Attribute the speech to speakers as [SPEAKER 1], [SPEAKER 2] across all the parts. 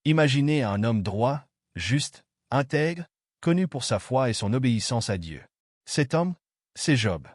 [SPEAKER 1] Imaginez un homme droit, juste, intègre, connu pour sa foi et son obéissance à Dieu. Cet homme, c'est Job.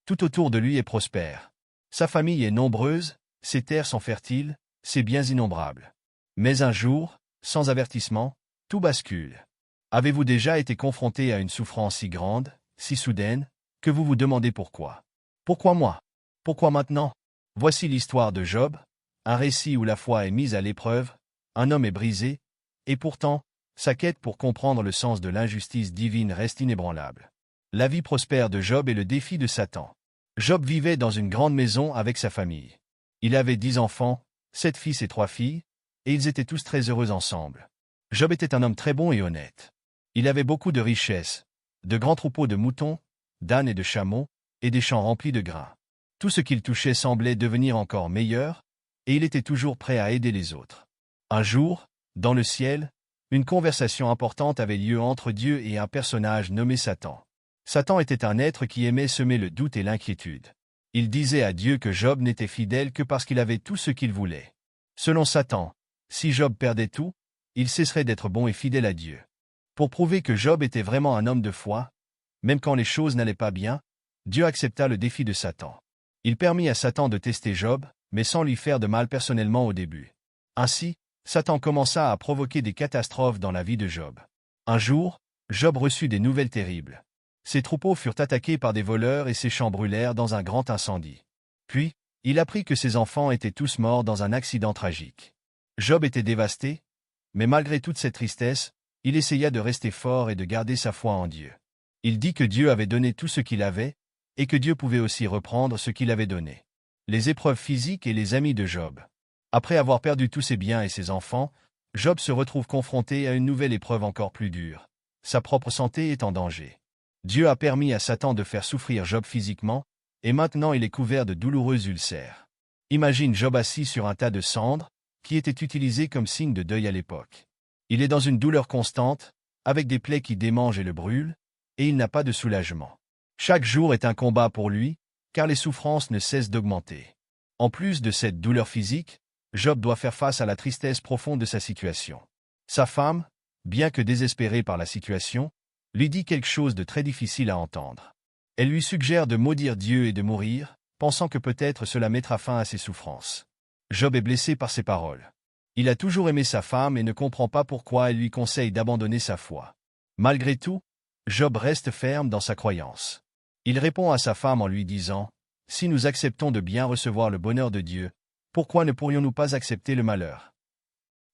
[SPEAKER 1] Tout autour de lui est prospère. Sa famille est nombreuse, ses terres sont fertiles, ses biens innombrables. Mais un jour, sans avertissement, tout bascule. Avez-vous déjà été confronté à une souffrance si grande, si soudaine, que vous vous demandez pourquoi? Pourquoi moi? Pourquoi maintenant? Voici l'histoire de Job, un récit où la foi est mise à l'épreuve, un homme est brisé, et pourtant, sa quête pour comprendre le sens de l'injustice divine reste inébranlable. La vie prospère de Job est le défi de Satan. Job vivait dans une grande maison avec sa famille. Il avait 10 enfants, 7 fils et 3 filles, et ils étaient tous très heureux ensemble. Job était un homme très bon et honnête. Il avait beaucoup de richesses, de grands troupeaux de moutons, d'ânes et de chameaux, et des champs remplis de grains. Tout ce qu'il touchait semblait devenir encore meilleur, et il était toujours prêt à aider les autres. Un jour, dans le ciel, une conversation importante avait lieu entre Dieu et un personnage nommé Satan. Satan était un être qui aimait semer le doute et l'inquiétude. Il disait à Dieu que Job n'était fidèle que parce qu'il avait tout ce qu'il voulait. Selon Satan, si Job perdait tout, il cesserait d'être bon et fidèle à Dieu. Pour prouver que Job était vraiment un homme de foi, même quand les choses n'allaient pas bien, Dieu accepta le défi de Satan. Il permit à Satan de tester Job, mais sans lui faire de mal personnellement au début. Ainsi, Satan commença à provoquer des catastrophes dans la vie de Job. Un jour, Job reçut des nouvelles terribles. Ses troupeaux furent attaqués par des voleurs et ses champs brûlèrent dans un grand incendie. Puis, il apprit que ses enfants étaient tous morts dans un accident tragique. Job était dévasté, mais malgré toute cette tristesse, il essaya de rester fort et de garder sa foi en Dieu. Il dit que Dieu avait donné tout ce qu'il avait, et que Dieu pouvait aussi reprendre ce qu'il avait donné. Les épreuves physiques et les amis de Job. Après avoir perdu tous ses biens et ses enfants, Job se retrouve confronté à une nouvelle épreuve encore plus dure. Sa propre santé est en danger. Dieu a permis à Satan de faire souffrir Job physiquement, et maintenant il est couvert de douloureux ulcères. Imagine Job assis sur un tas de cendres, qui était utilisé comme signe de deuil à l'époque. Il est dans une douleur constante, avec des plaies qui démangent et le brûlent, et il n'a pas de soulagement. Chaque jour est un combat pour lui, car les souffrances ne cessent d'augmenter. En plus de cette douleur physique, Job doit faire face à la tristesse profonde de sa situation. Sa femme, bien que désespérée par la situation, lui dit quelque chose de très difficile à entendre. Elle lui suggère de maudire Dieu et de mourir, pensant que peut-être cela mettra fin à ses souffrances. Job est blessé par ces paroles. Il a toujours aimé sa femme et ne comprend pas pourquoi elle lui conseille d'abandonner sa foi. Malgré tout, Job reste ferme dans sa croyance. Il répond à sa femme en lui disant « Si nous acceptons de bien recevoir le bonheur de Dieu, pourquoi ne pourrions-nous pas accepter le malheur ?»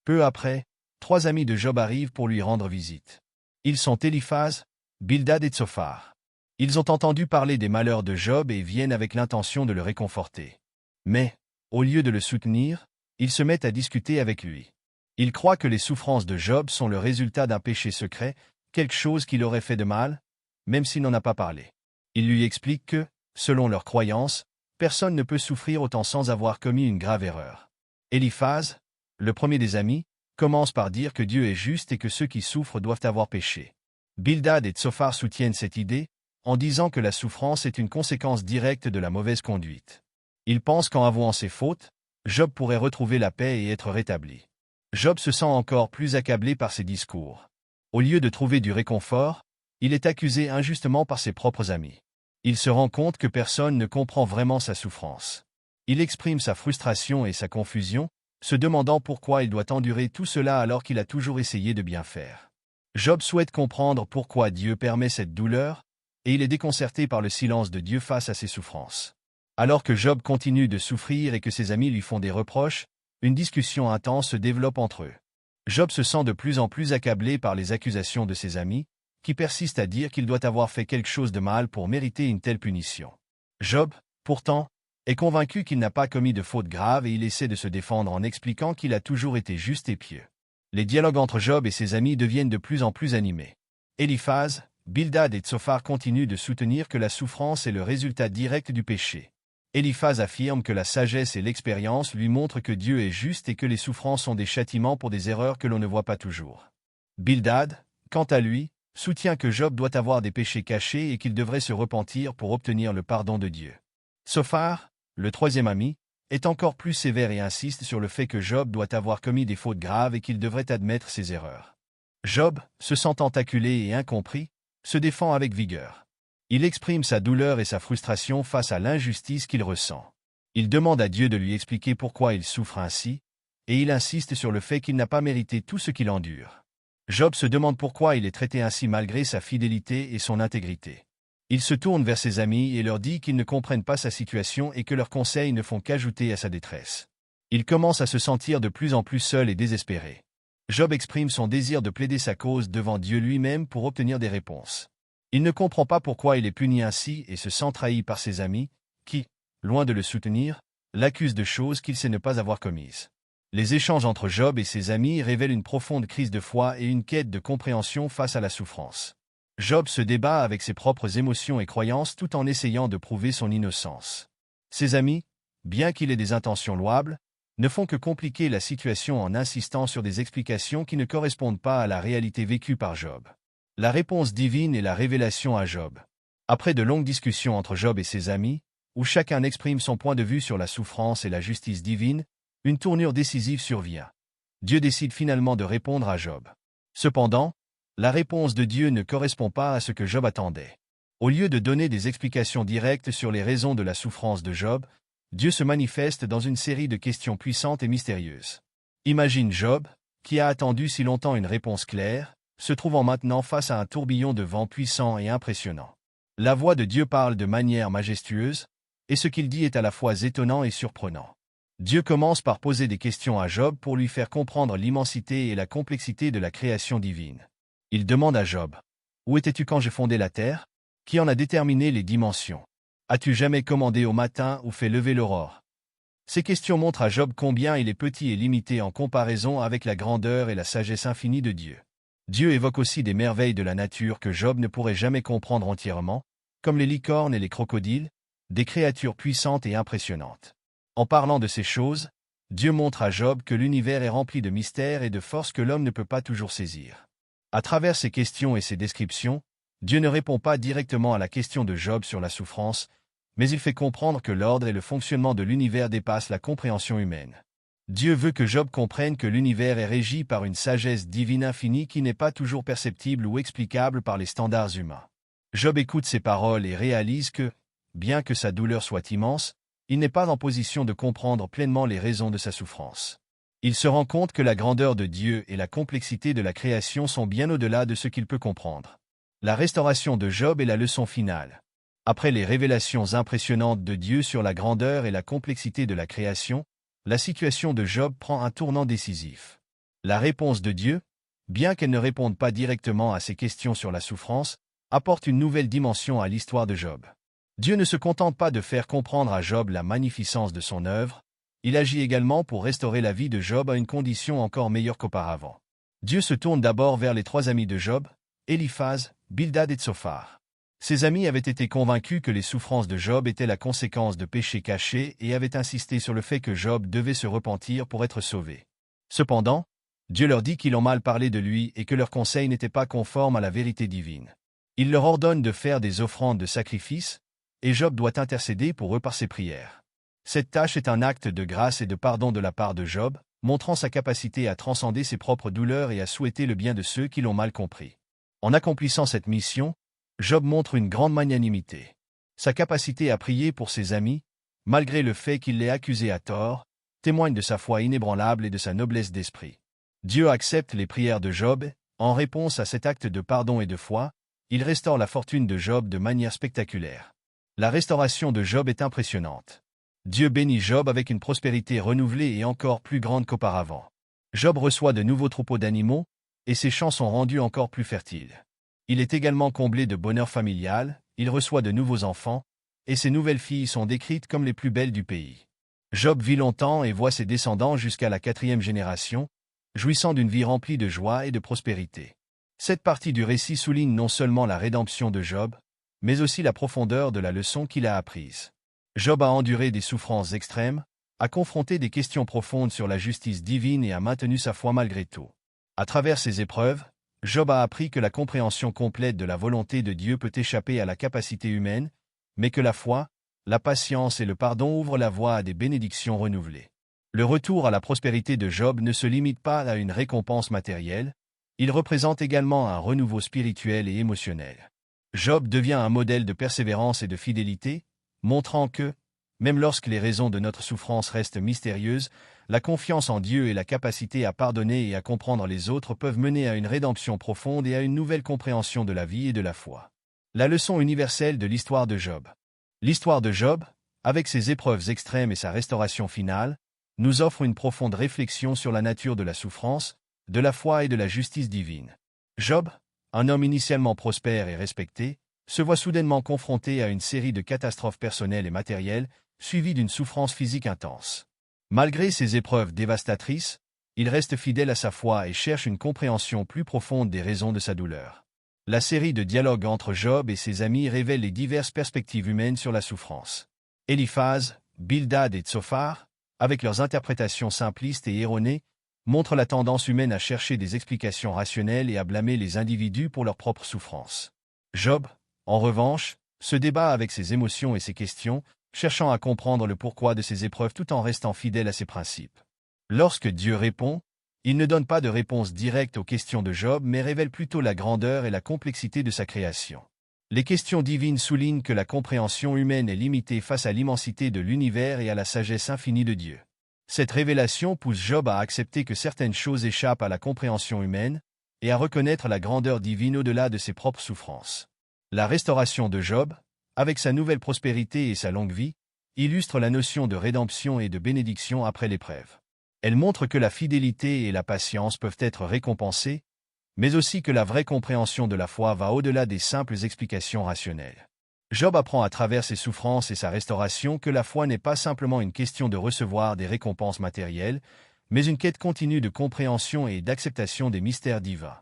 [SPEAKER 1] Peu après, 3 amis de Job arrivent pour lui rendre visite. Ils sont Éliphaz, Bildad et Tsophar. Ils ont entendu parler des malheurs de Job et viennent avec l'intention de le réconforter. Mais, au lieu de le soutenir, ils se mettent à discuter avec lui. Ils croient que les souffrances de Job sont le résultat d'un péché secret, quelque chose qu'il aurait fait de mal, même s'il n'en a pas parlé. Ils lui expliquent que, selon leur croyance, personne ne peut souffrir autant sans avoir commis une grave erreur. Éliphaz, le premier des amis, commence par dire que Dieu est juste et que ceux qui souffrent doivent avoir péché. Bildad et Tsophar soutiennent cette idée, en disant que la souffrance est une conséquence directe de la mauvaise conduite. Ils pensent qu'en avouant ses fautes, Job pourrait retrouver la paix et être rétabli. Job se sent encore plus accablé par ces discours. Au lieu de trouver du réconfort, il est accusé injustement par ses propres amis. Il se rend compte que personne ne comprend vraiment sa souffrance. Il exprime sa frustration et sa confusion, se demandant pourquoi il doit endurer tout cela alors qu'il a toujours essayé de bien faire. Job souhaite comprendre pourquoi Dieu permet cette douleur, et il est déconcerté par le silence de Dieu face à ses souffrances. Alors que Job continue de souffrir et que ses amis lui font des reproches, une discussion intense se développe entre eux. Job se sent de plus en plus accablé par les accusations de ses amis, qui persistent à dire qu'il doit avoir fait quelque chose de mal pour mériter une telle punition. Job, pourtant, est convaincu qu'il n'a pas commis de faute grave et il essaie de se défendre en expliquant qu'il a toujours été juste et pieux. Les dialogues entre Job et ses amis deviennent de plus en plus animés. Éliphaz, Bildad et Tsophar continuent de soutenir que la souffrance est le résultat direct du péché. Éliphaz affirme que la sagesse et l'expérience lui montrent que Dieu est juste et que les souffrances sont des châtiments pour des erreurs que l'on ne voit pas toujours. Bildad, quant à lui, soutient que Job doit avoir des péchés cachés et qu'il devrait se repentir pour obtenir le pardon de Dieu. Tsophar, le troisième ami, est encore plus sévère et insiste sur le fait que Job doit avoir commis des fautes graves et qu'il devrait admettre ses erreurs. Job, se sentant acculé et incompris, se défend avec vigueur. Il exprime sa douleur et sa frustration face à l'injustice qu'il ressent. Il demande à Dieu de lui expliquer pourquoi il souffre ainsi, et il insiste sur le fait qu'il n'a pas mérité tout ce qu'il endure. Job se demande pourquoi il est traité ainsi malgré sa fidélité et son intégrité. Il se tourne vers ses amis et leur dit qu'ils ne comprennent pas sa situation et que leurs conseils ne font qu'ajouter à sa détresse. Il commence à se sentir de plus en plus seul et désespéré. Job exprime son désir de plaider sa cause devant Dieu lui-même pour obtenir des réponses. Il ne comprend pas pourquoi il est puni ainsi et se sent trahi par ses amis, qui, loin de le soutenir, l'accusent de choses qu'il sait ne pas avoir commises. Les échanges entre Job et ses amis révèlent une profonde crise de foi et une quête de compréhension face à la souffrance. Job se débat avec ses propres émotions et croyances tout en essayant de prouver son innocence. Ses amis, bien qu'il ait des intentions louables, ne font que compliquer la situation en insistant sur des explications qui ne correspondent pas à la réalité vécue par Job. La réponse divine est la révélation à Job. Après de longues discussions entre Job et ses amis, où chacun exprime son point de vue sur la souffrance et la justice divine, une tournure décisive survient. Dieu décide finalement de répondre à Job. Cependant, la réponse de Dieu ne correspond pas à ce que Job attendait. Au lieu de donner des explications directes sur les raisons de la souffrance de Job, Dieu se manifeste dans une série de questions puissantes et mystérieuses. Imagine Job, qui a attendu si longtemps une réponse claire, se trouvant maintenant face à un tourbillon de vent puissant et impressionnant. La voix de Dieu parle de manière majestueuse, et ce qu'il dit est à la fois étonnant et surprenant. Dieu commence par poser des questions à Job pour lui faire comprendre l'immensité et la complexité de la création divine. Il demande à Job, « Où étais-tu quand j'ai fondé la terre? Qui en a déterminé les dimensions? As-tu jamais commandé au matin ou fait lever l'aurore ?» Ces questions montrent à Job combien il est petit et limité en comparaison avec la grandeur et la sagesse infinie de Dieu. Dieu évoque aussi des merveilles de la nature que Job ne pourrait jamais comprendre entièrement, comme les licornes et les crocodiles, des créatures puissantes et impressionnantes. En parlant de ces choses, Dieu montre à Job que l'univers est rempli de mystères et de forces que l'homme ne peut pas toujours saisir. À travers ces questions et ces descriptions, Dieu ne répond pas directement à la question de Job sur la souffrance, mais il fait comprendre que l'ordre et le fonctionnement de l'univers dépassent la compréhension humaine. Dieu veut que Job comprenne que l'univers est régi par une sagesse divine infinie qui n'est pas toujours perceptible ou explicable par les standards humains. Job écoute ces paroles et réalise que, bien que sa douleur soit immense, il n'est pas en position de comprendre pleinement les raisons de sa souffrance. Il se rend compte que la grandeur de Dieu et la complexité de la création sont bien au-delà de ce qu'il peut comprendre. La restauration de Job est la leçon finale. Après les révélations impressionnantes de Dieu sur la grandeur et la complexité de la création, la situation de Job prend un tournant décisif. La réponse de Dieu, bien qu'elle ne réponde pas directement à ses questions sur la souffrance, apporte une nouvelle dimension à l'histoire de Job. Dieu ne se contente pas de faire comprendre à Job la magnificence de son œuvre, il agit également pour restaurer la vie de Job à une condition encore meilleure qu'auparavant. Dieu se tourne d'abord vers les trois amis de Job, Éliphaz, Bildad et Tsophar. Ses amis avaient été convaincus que les souffrances de Job étaient la conséquence de péchés cachés et avaient insisté sur le fait que Job devait se repentir pour être sauvé. Cependant, Dieu leur dit qu'ils ont mal parlé de lui et que leurs conseils n'étaient pas conformes à la vérité divine. Il leur ordonne de faire des offrandes de sacrifice, et Job doit intercéder pour eux par ses prières. Cette tâche est un acte de grâce et de pardon de la part de Job, montrant sa capacité à transcender ses propres douleurs et à souhaiter le bien de ceux qui l'ont mal compris. En accomplissant cette mission, Job montre une grande magnanimité. Sa capacité à prier pour ses amis, malgré le fait qu'il l'ait accusé à tort, témoigne de sa foi inébranlable et de sa noblesse d'esprit. Dieu accepte les prières de Job, en réponse à cet acte de pardon et de foi, il restaure la fortune de Job de manière spectaculaire. La restauration de Job est impressionnante. Dieu bénit Job avec une prospérité renouvelée et encore plus grande qu'auparavant. Job reçoit de nouveaux troupeaux d'animaux, et ses champs sont rendus encore plus fertiles. Il est également comblé de bonheur familial, il reçoit de nouveaux enfants, et ses nouvelles filles sont décrites comme les plus belles du pays. Job vit longtemps et voit ses descendants jusqu'à la 4e génération, jouissant d'une vie remplie de joie et de prospérité. Cette partie du récit souligne non seulement la rédemption de Job, mais aussi la profondeur de la leçon qu'il a apprise. Job a enduré des souffrances extrêmes, a confronté des questions profondes sur la justice divine et a maintenu sa foi malgré tout. À travers ces épreuves, Job a appris que la compréhension complète de la volonté de Dieu peut échapper à la capacité humaine, mais que la foi, la patience et le pardon ouvrent la voie à des bénédictions renouvelées. Le retour à la prospérité de Job ne se limite pas à une récompense matérielle, il représente également un renouveau spirituel et émotionnel. Job devient un modèle de persévérance et de fidélité, montrant que, même lorsque les raisons de notre souffrance restent mystérieuses, la confiance en Dieu et la capacité à pardonner et à comprendre les autres peuvent mener à une rédemption profonde et à une nouvelle compréhension de la vie et de la foi. La leçon universelle de l'histoire de Job. L'histoire de Job, avec ses épreuves extrêmes et sa restauration finale, nous offre une profonde réflexion sur la nature de la souffrance, de la foi et de la justice divine. Job, un homme initialement prospère et respecté, se voit soudainement confronté à une série de catastrophes personnelles et matérielles, suivies d'une souffrance physique intense. Malgré ces épreuves dévastatrices, il reste fidèle à sa foi et cherche une compréhension plus profonde des raisons de sa douleur. La série de dialogues entre Job et ses amis révèle les diverses perspectives humaines sur la souffrance. Éliphaz, Bildad et Tsophar, avec leurs interprétations simplistes et erronées, montrent la tendance humaine à chercher des explications rationnelles et à blâmer les individus pour leurs propres souffrances. Job, en revanche, se débat avec ses émotions et ses questions, cherchant à comprendre le pourquoi de ses épreuves tout en restant fidèle à ses principes. Lorsque Dieu répond, il ne donne pas de réponse directe aux questions de Job mais révèle plutôt la grandeur et la complexité de sa création. Les questions divines soulignent que la compréhension humaine est limitée face à l'immensité de l'univers et à la sagesse infinie de Dieu. Cette révélation pousse Job à accepter que certaines choses échappent à la compréhension humaine et à reconnaître la grandeur divine au-delà de ses propres souffrances. La restauration de Job, avec sa nouvelle prospérité et sa longue vie, illustre la notion de rédemption et de bénédiction après l'épreuve. Elle montre que la fidélité et la patience peuvent être récompensées, mais aussi que la vraie compréhension de la foi va au-delà des simples explications rationnelles. Job apprend à travers ses souffrances et sa restauration que la foi n'est pas simplement une question de recevoir des récompenses matérielles, mais une quête continue de compréhension et d'acceptation des mystères divins.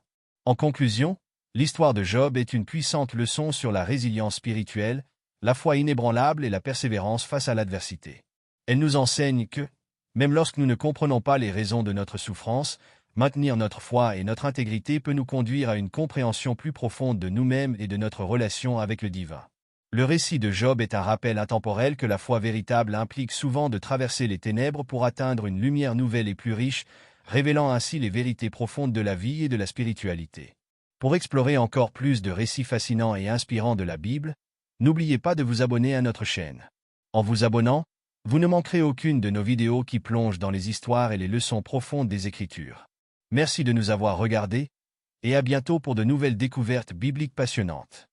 [SPEAKER 1] En conclusion, l'histoire de Job est une puissante leçon sur la résilience spirituelle, la foi inébranlable et la persévérance face à l'adversité. Elle nous enseigne que, même lorsque nous ne comprenons pas les raisons de notre souffrance, maintenir notre foi et notre intégrité peut nous conduire à une compréhension plus profonde de nous-mêmes et de notre relation avec le divin. Le récit de Job est un rappel intemporel que la foi véritable implique souvent de traverser les ténèbres pour atteindre une lumière nouvelle et plus riche, révélant ainsi les vérités profondes de la vie et de la spiritualité. Pour explorer encore plus de récits fascinants et inspirants de la Bible, n'oubliez pas de vous abonner à notre chaîne. En vous abonnant, vous ne manquerez aucune de nos vidéos qui plongent dans les histoires et les leçons profondes des Écritures. Merci de nous avoir regardés, et à bientôt pour de nouvelles découvertes bibliques passionnantes.